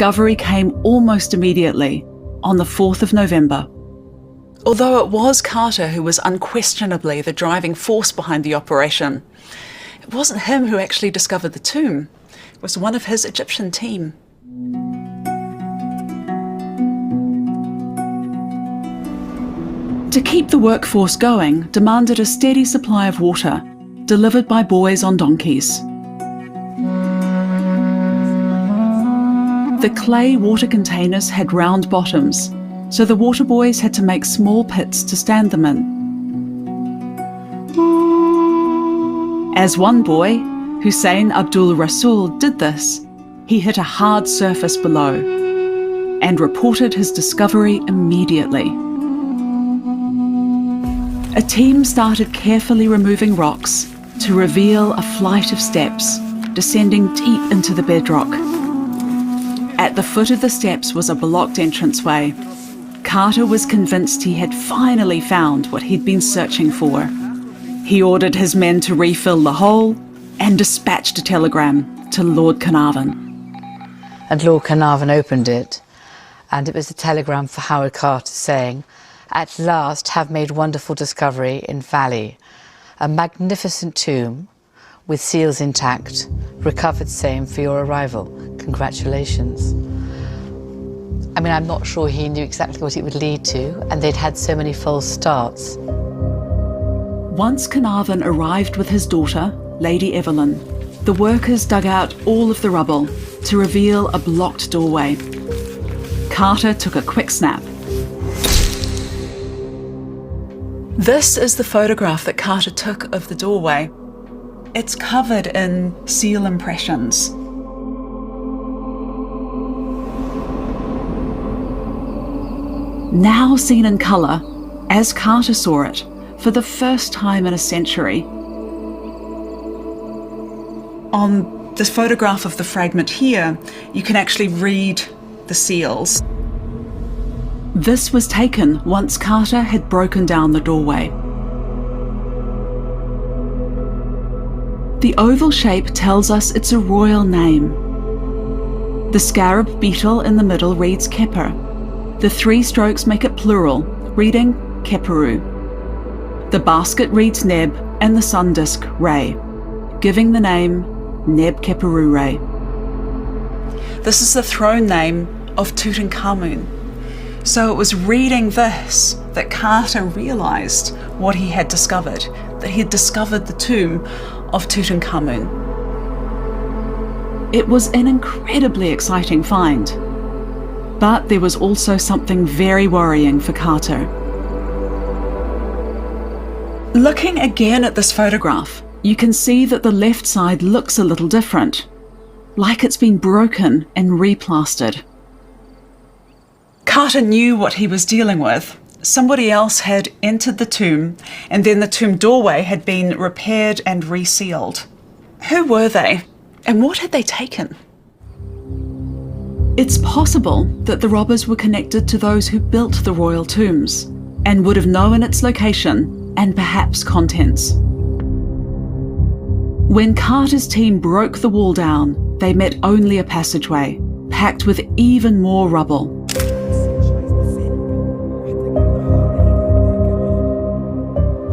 discovery came almost immediately, on the 4th of November. Although it was Carter who was unquestionably the driving force behind the operation, it wasn't him who actually discovered the tomb. It was one of his Egyptian team. To keep the workforce going demanded a steady supply of water, delivered by boys on donkeys. The clay water containers had round bottoms, so the water boys had to make small pits to stand them in. As one boy, Hussein Abdul Rasul, did this, he hit a hard surface below and reported his discovery immediately. A team started carefully removing rocks to reveal a flight of steps descending deep into the bedrock. At the foot of the steps was a blocked entranceway. Carter was convinced he had finally found what he'd been searching for. He ordered his men to refill the hole and dispatched a telegram to Lord Carnarvon. And Lord Carnarvon opened it, and it was a telegram for Howard Carter saying, "At last have made wonderful discovery in Valley. A magnificent tomb with seals intact. Recovered same for your arrival. Congratulations." I mean, I'm not sure he knew exactly what it would lead to, and they'd had so many false starts. Once Carnarvon arrived with his daughter, Lady Evelyn, the workers dug out all of the rubble to reveal a blocked doorway. Carter took a quick snap. This is the photograph that Carter took of the doorway. It's covered in seal impressions. Now seen in colour, as Carter saw it, for the first time in a century. On this photograph of the fragment here, you can actually read the seals. This was taken once Carter had broken down the doorway. The oval shape tells us it's a royal name. The scarab beetle in the middle reads Keper. The 3 strokes make it plural, reading Keperu. The basket reads Neb and the sun disk Re, giving the name Neb Keperu Re. This is the throne name of Tutankhamun. So it was reading this that Carter realised what he had discovered, that he had discovered the tomb of Tutankhamun. It was an incredibly exciting find, but there was also something very worrying for Carter. Looking again at this photograph, you can see that the left side looks a little different, like it's been broken and replastered. Carter knew what he was dealing with. Somebody else had entered the tomb, and then the tomb doorway had been repaired and resealed. Who were they, and what had they taken? It's possible that the robbers were connected to those who built the royal tombs, and would have known its location and perhaps contents. When Carter's team broke the wall down, they met only a passageway, packed with even more rubble.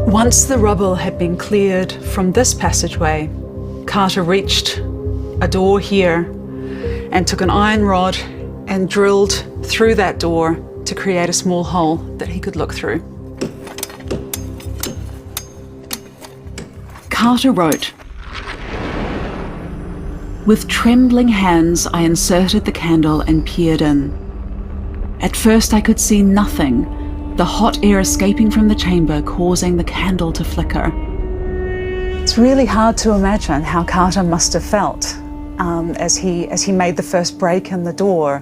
Once the rubble had been cleared from this passageway, Carter reached a door here and took an iron rod and drilled through that door to create a small hole that he could look through. Carter wrote, "With trembling hands I inserted the candle and peered in. At first I could see nothing, the hot air escaping from the chamber causing the candle to flicker." It's really hard to imagine how Carter must have felt as he made the first break in the door,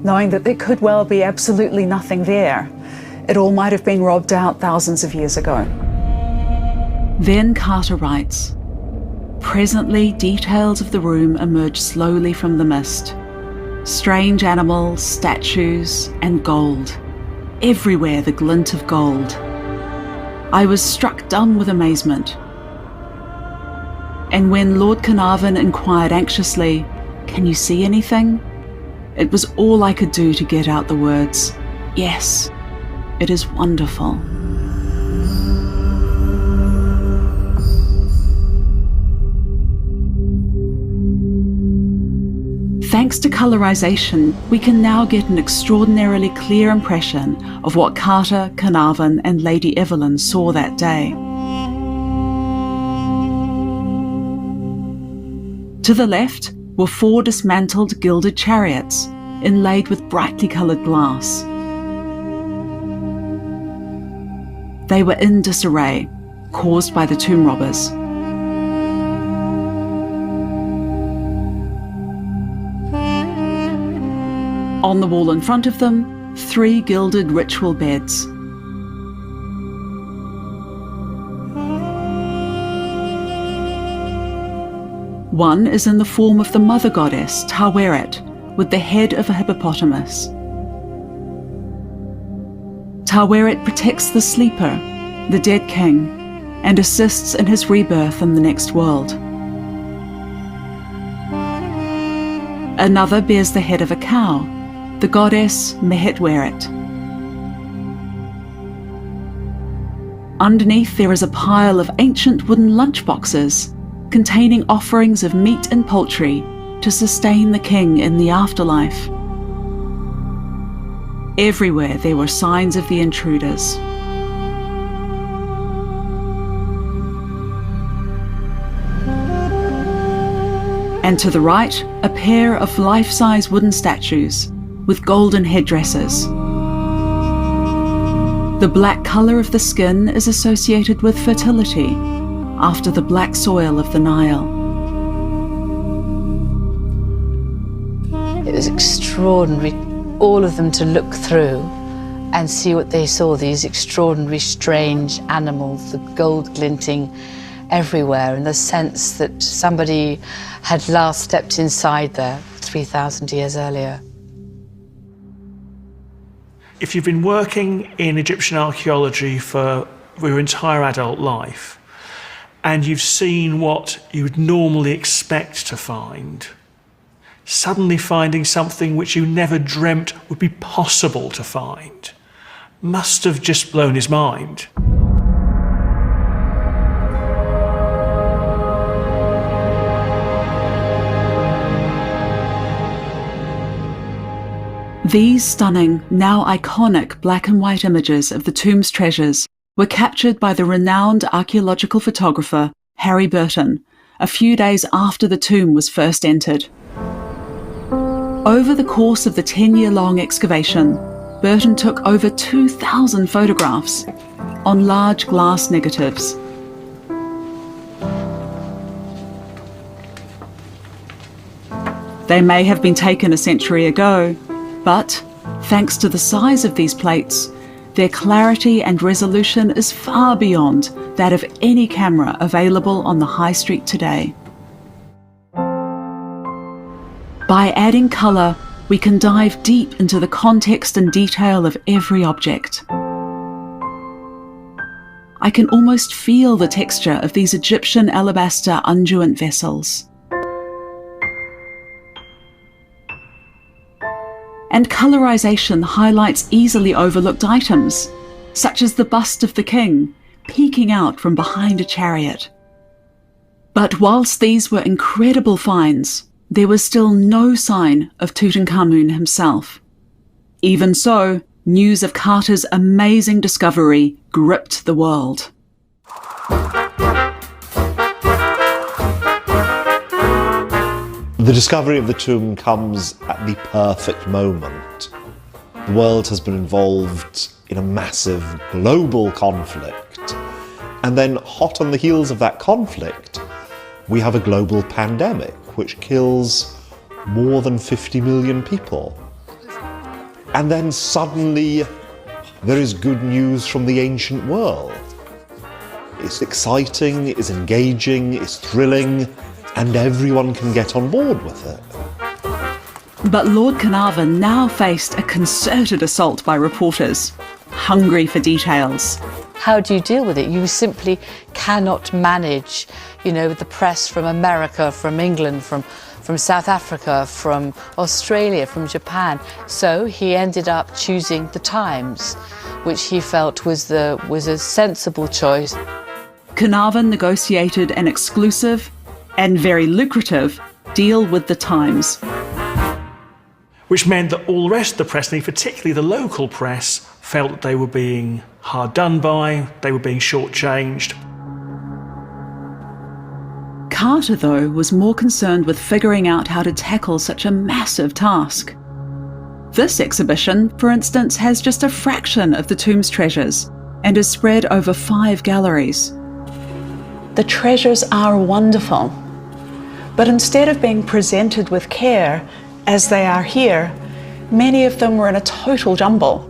knowing that there could well be absolutely nothing there. It all might have been robbed out thousands of years ago. Then Carter writes, "Presently details of the room emerged slowly from the mist. Strange animals, statues, and gold. Everywhere the glint of gold. I was struck dumb with amazement. And when Lord Carnarvon inquired anxiously, 'Can you see anything?' It was all I could do to get out the words, "Yes, it is wonderful." Thanks to colorization, we can now get an extraordinarily clear impression of what Carter, Carnarvon, and Lady Evelyn saw that day. To the left were 4 dismantled gilded chariots, inlaid with brightly coloured glass. They were in disarray, caused by the tomb robbers. On the wall in front of them, 3 gilded ritual beds. One is in the form of the mother goddess, Taweret, with the head of a hippopotamus. Taweret protects the sleeper, the dead king, and assists in his rebirth in the next world. Another bears the head of a cow, the goddess Mehetweret. Underneath there is a pile of ancient wooden lunchboxes containing offerings of meat and poultry to sustain the king in the afterlife. Everywhere there were signs of the intruders. And to the right, a pair of life-size wooden statues with golden headdresses. The black colour of the skin is associated with fertility, after the black soil of the Nile. It was extraordinary, all of them to look through and see what they saw, these extraordinary, strange animals, the gold glinting everywhere, and the sense that somebody had last stepped inside there 3,000 years earlier. If you've been working in Egyptian archaeology for your entire adult life, and you've seen what you would normally expect to find, suddenly finding something which you never dreamt would be possible to find must have just blown his mind. These stunning, now iconic black and white images of the tomb's treasures were captured by the renowned archaeological photographer Harry Burton a few days after the tomb was first entered. Over the course of the 10-year-long excavation, Burton took over 2,000 photographs on large glass negatives. They may have been taken a century ago, but thanks to the size of these plates, their clarity and resolution is far beyond that of any camera available on the high street today. By adding colour, we can dive deep into the context and detail of every object. I can almost feel the texture of these Egyptian alabaster unguent vessels. And colorization highlights easily overlooked items, such as the bust of the king peeking out from behind a chariot. But whilst these were incredible finds, there was still no sign of Tutankhamun himself. Even so, news of Carter's amazing discovery gripped the world. The discovery of the tomb comes at the perfect moment. The world has been involved in a massive global conflict. And then, hot on the heels of that conflict, we have a global pandemic which kills more than 50 million people. And then suddenly there is good news from the ancient world. It's exciting, it's engaging, it's thrilling, and everyone can get on board with it. But Lord Carnarvon now faced a concerted assault by reporters, hungry for details. How do you deal with it? You simply cannot manage, the press from America, from England, from from South Africa, from Australia, from Japan. So he ended up choosing the Times, which he felt was a sensible choice. Carnarvon negotiated an exclusive and very lucrative deal with the Times, which meant that all the rest of the press, and particularly the local press, felt that they were being hard done by, they were being shortchanged. Carter, though, was more concerned with figuring out how to tackle such a massive task. This exhibition, for instance, has just a fraction of the tomb's treasures and is spread over 5 galleries. The treasures are wonderful, but instead of being presented with care, as they are here, many of them were in a total jumble.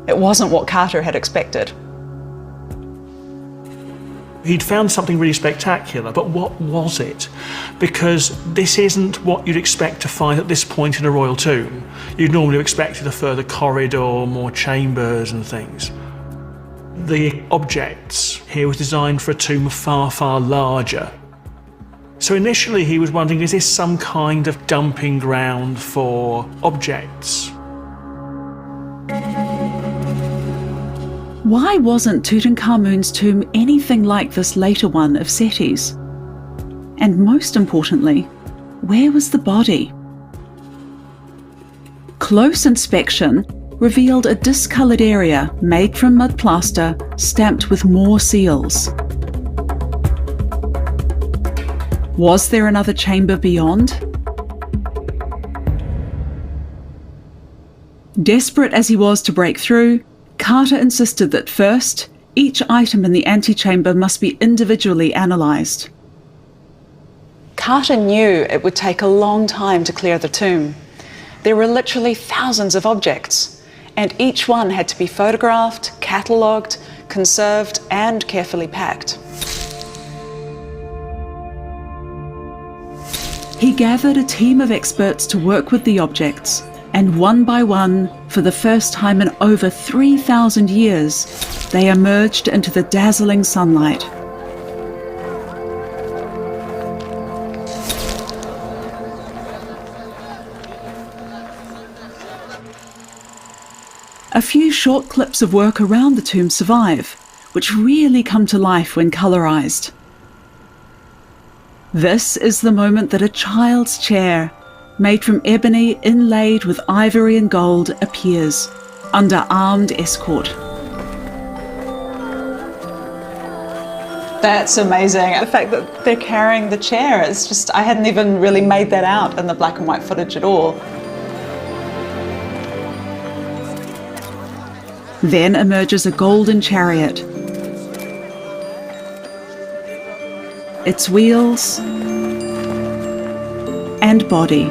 It wasn't what Carter had expected. He'd found something really spectacular, but what was it? Because this isn't what you'd expect to find at this point in a royal tomb. You'd normally have expected a further corridor, more chambers and things. The objects here was designed for a tomb far, far larger. So initially he was wondering, is this some kind of dumping ground for objects? Why wasn't Tutankhamun's tomb anything like this later one of Seti's? And most importantly, where was the body? Close inspection revealed a discoloured area made from mud plaster stamped with more seals. Was there another chamber beyond? Desperate as he was to break through, Carter insisted that first, each item in the antechamber must be individually analysed. Carter knew it would take a long time to clear the tomb. There were literally thousands of objects, and each one had to be photographed, catalogued, conserved, and carefully packed. He gathered a team of experts to work with the objects, and one by one, for the first time in over 3,000 years, they emerged into the dazzling sunlight. A few short clips of work around the tomb survive, which really come to life when colorized. This is the moment that a child's chair, made from ebony inlaid with ivory and gold, appears, under armed escort. That's amazing. The fact that they're carrying the chair, it's just, I hadn't even really made that out in the black and white footage at all. Then emerges a golden chariot. Its wheels and body.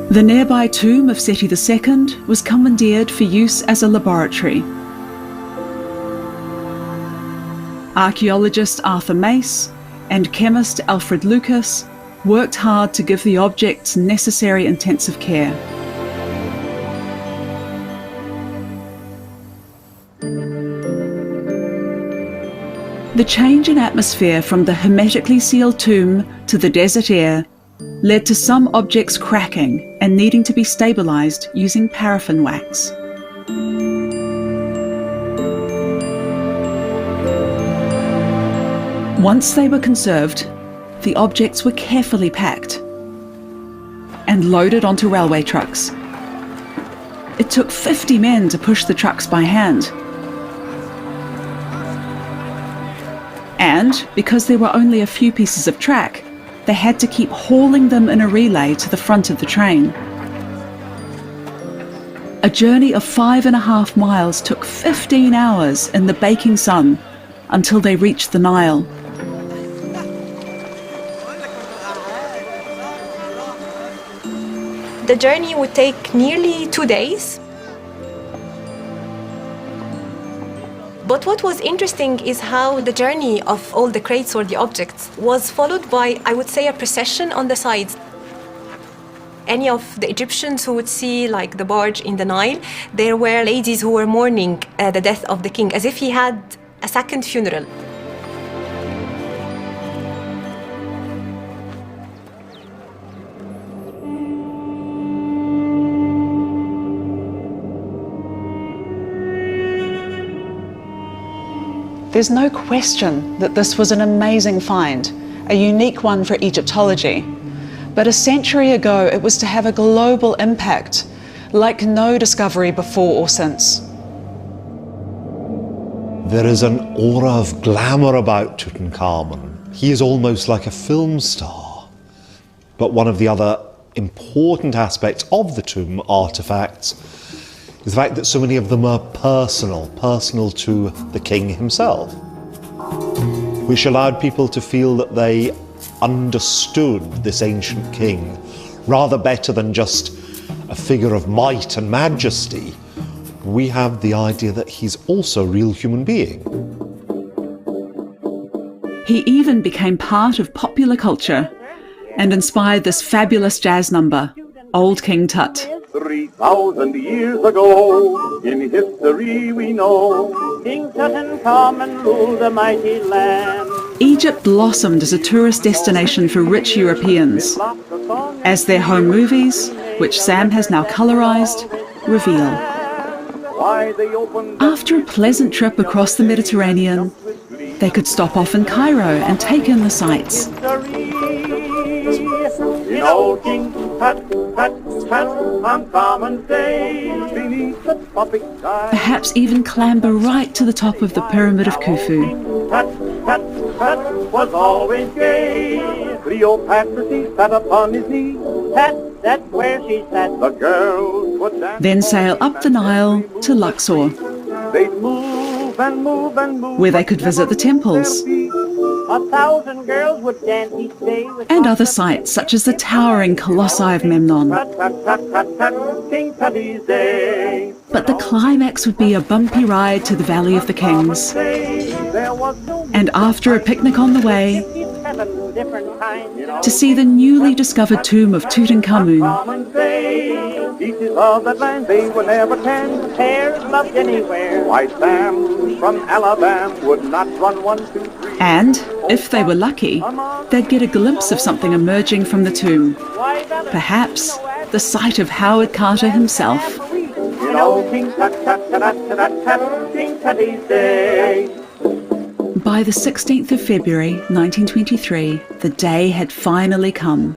The nearby tomb of Seti II was commandeered for use as a laboratory. Archaeologist Arthur Mace and chemist Alfred Lucas worked hard to give the objects necessary intensive care. The change in atmosphere from the hermetically sealed tomb to the desert air led to some objects cracking and needing to be stabilized using paraffin wax. Once they were conserved, the objects were carefully packed and loaded onto railway trucks. It took 50 men to push the trucks by hand. And because there were only a few pieces of track, they had to keep hauling them in a relay to the front of the train. A journey of 5.5 miles took 15 hours in the baking sun until they reached the Nile. The journey would take nearly 2 days. But what was interesting is how the journey of all the crates or the objects was followed by, I would say, a procession on the sides. Any of the Egyptians who would see like the barge in the Nile, there were ladies who were mourning the death of the king, as if he had a second funeral. There's no question that this was an amazing find, a unique one for Egyptology. But a century ago, it was to have a global impact, like no discovery before or since. There is an aura of glamour about Tutankhamun. He is almost like a film star. But one of the other important aspects of the tomb artefacts is the fact that so many of them are personal to the king himself, which allowed people to feel that they understood this ancient king rather better than just a figure of might and majesty. We have the idea that he's also a real human being. He even became part of popular culture and inspired this fabulous jazz number, Old King Tut. 3,000 years ago, in history we know, King Tutankhamun ruled a mighty land. Egypt blossomed as a tourist destination for rich Europeans, as their home movies, which Sam has now colorized, reveal. After a pleasant trip across the Mediterranean, they could stop off in Cairo and take in the sights. You know, King Tut, Tut, Tut, on common days beneath the tropic sky. Perhaps even clamber right to the top of the Pyramid of Khufu. Tut, Tut, Tut was always gay. Cleopatra, she sat upon his knee. Tut, that's where she sat. The girls would dance. Then sail up the Nile to Luxor, They'd move and move and move. where they could visit the temples 1,000 girls would dance each day with and other sites such as the towering Colossi of Memnon. Tut, Tut, Tut, Tut, Tut, King Tutty's day. But the climax would be a bumpy ride to the Valley of the Kings. There was no And after a picnic on the way, 57 different kinds. to see the newly discovered tomb of Tutankhamun. Common day, pieces of that land they would never can compare, loved anywhere. Why Sam from Alabama would not run 1, 2, 3. And, if they were lucky, they'd get a glimpse of something emerging from the tomb. Perhaps the sight of Howard Carter himself. You know, King Tut, Tut, Tut, Tut, Tut, Tut, King Tutty's day. By the 16th of February 1923, the day had finally come.